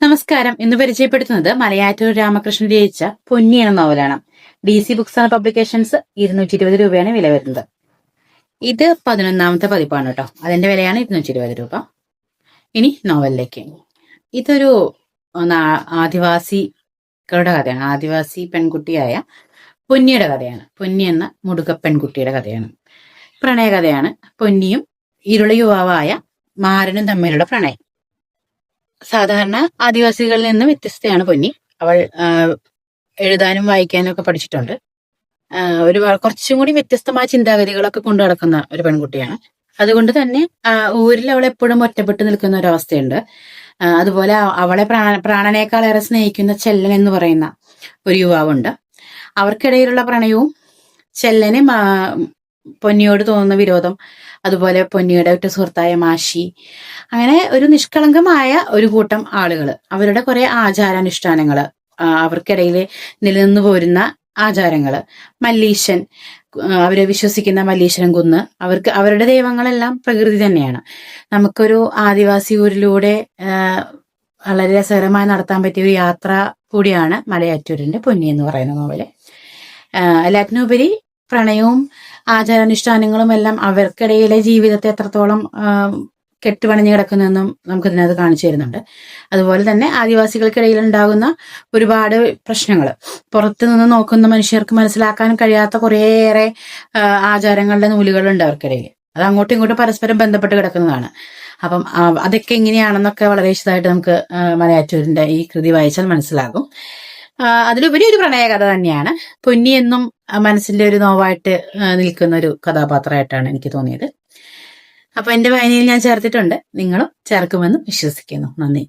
നമസ്കാരം. ഇന്ന് പരിചയപ്പെടുത്തുന്നത് മലയാറ്റൂർ രാമകൃഷ്ണൻ രചിച്ച പൊന്നി എന്ന നോവലാണ്. DC books and publications. 220 രൂപയാണ് വില വരുന്നത്. ഇത് 11ാമത്തെ പതിപ്പാണ് കേട്ടോ. അതിന്റെ വിലയാണ് 220 രൂപ. ഇനി നോവലിലേക്ക്. ഇതൊരു ആദിവാസികളുടെ കഥയാണ്. ആദിവാസി പെൺകുട്ടിയായ പൊന്നിയുടെ കഥയാണ്. പൊന്നി എന്ന മുടുക പെൺകുട്ടിയുടെ കഥയാണ്. പ്രണയകഥയാണ്. പൊന്നിയും ഇരുള യുവാവായ മാരനും തമ്മിലുള്ള പ്രണയം. സാധാരണ ആദിവാസികളിൽ നിന്ന് വ്യത്യസ്തയാണ് പൊന്നി. അവൾ എഴുതാനും വായിക്കാനും ഒക്കെ പഠിച്ചിട്ടുണ്ട്. കുറച്ചും കൂടി വ്യത്യസ്തമായ ചിന്താഗതികളൊക്കെ കൊണ്ടു നടക്കുന്ന ഒരു പെൺകുട്ടിയാണ്. അതുകൊണ്ട് തന്നെ ഊരിൽ അവൾ എപ്പോഴും ഒറ്റപ്പെട്ടു നിൽക്കുന്ന ഒരവസ്ഥയുണ്ട്. അതുപോലെ അവളെ പ്രാണനേക്കാളേറെ സ്നേഹിക്കുന്ന ചെല്ലൻ എന്ന് പറയുന്ന ഒരു യുവാവുണ്ട്. അവർക്കിടയിലുള്ള പ്രണയവും ചെല്ലന് പൊന്നിയോട് തോന്നുന്ന വിരോധം, അതുപോലെ പൊന്നിയുടെ ഒറ്റ സുഹൃത്തായ മാഷി, അങ്ങനെ ഒരു നിഷ്കളങ്കമായ ഒരു കൂട്ടം ആളുകൾ, അവരുടെ കുറെ ആചാരാനുഷ്ഠാനങ്ങള്, അവർക്കിടയിൽ നിലനിന്നു പോരുന്ന ആചാരങ്ങള്, മല്ലീശൻ, അവരെ വിശ്വസിക്കുന്ന മല്ലീശ്വരൻ കുന്ന്, അവരുടെ ദൈവങ്ങളെല്ലാം പ്രകൃതി തന്നെയാണ്. നമുക്കൊരു ആദിവാസി ഊരിലൂടെ വളരെ രസകരമായി നടത്താൻ പറ്റിയ ഒരു യാത്ര കൂടിയാണ് മലയാറ്റൂരിന്റെ പൊന്നി എന്ന് പറയുന്ന നോവല്. എല്ലാറ്റിനുപരി പ്രണയവും ആചാരാനുഷ്ഠാനങ്ങളും എല്ലാം അവർക്കിടയിലെ ജീവിതത്തെ എത്രത്തോളം കെട്ടുപണിഞ്ഞു കിടക്കുന്നതെന്നും നമുക്ക് ഇതിനകത്ത് കാണിച്ചു തരുന്നുണ്ട്. അതുപോലെ തന്നെ ആദിവാസികൾക്കിടയിൽ ഉണ്ടാകുന്ന ഒരുപാട് പ്രശ്നങ്ങൾ, പുറത്തു നിന്ന് നോക്കുന്ന മനുഷ്യർക്ക് മനസ്സിലാക്കാൻ കഴിയാത്ത കുറേയേറെ ആചാരങ്ങളുടെ നൂലുകളുണ്ട് അവർക്കിടയിൽ. അത് അങ്ങോട്ടും ഇങ്ങോട്ടും പരസ്പരം ബന്ധപ്പെട്ട് കിടക്കുന്നതാണ്. അപ്പം അതൊക്കെ എങ്ങനെയാണെന്നൊക്കെ വളരെ വിശദമായിട്ട് നമുക്ക് മലയാറ്റൂരിന്റെ ഈ കൃതി വായിച്ചാൽ മനസ്സിലാകും. അതിലുപരി ഒരു പ്രണയകഥ തന്നെയാണ്. പൊന്നി എന്നും മനസ്സിന്റെ ഒരു നോവായിട്ട് നിൽക്കുന്ന ഒരു കഥാപാത്രമായിട്ടാണ് എനിക്ക് തോന്നിയത്. അപ്പൊ എന്റെ വായനയിൽ ഞാൻ ചേർത്തിട്ടുണ്ട്. നിങ്ങളും ചേർക്കുമെന്ന് വിശ്വസിക്കുന്നു. നന്ദി.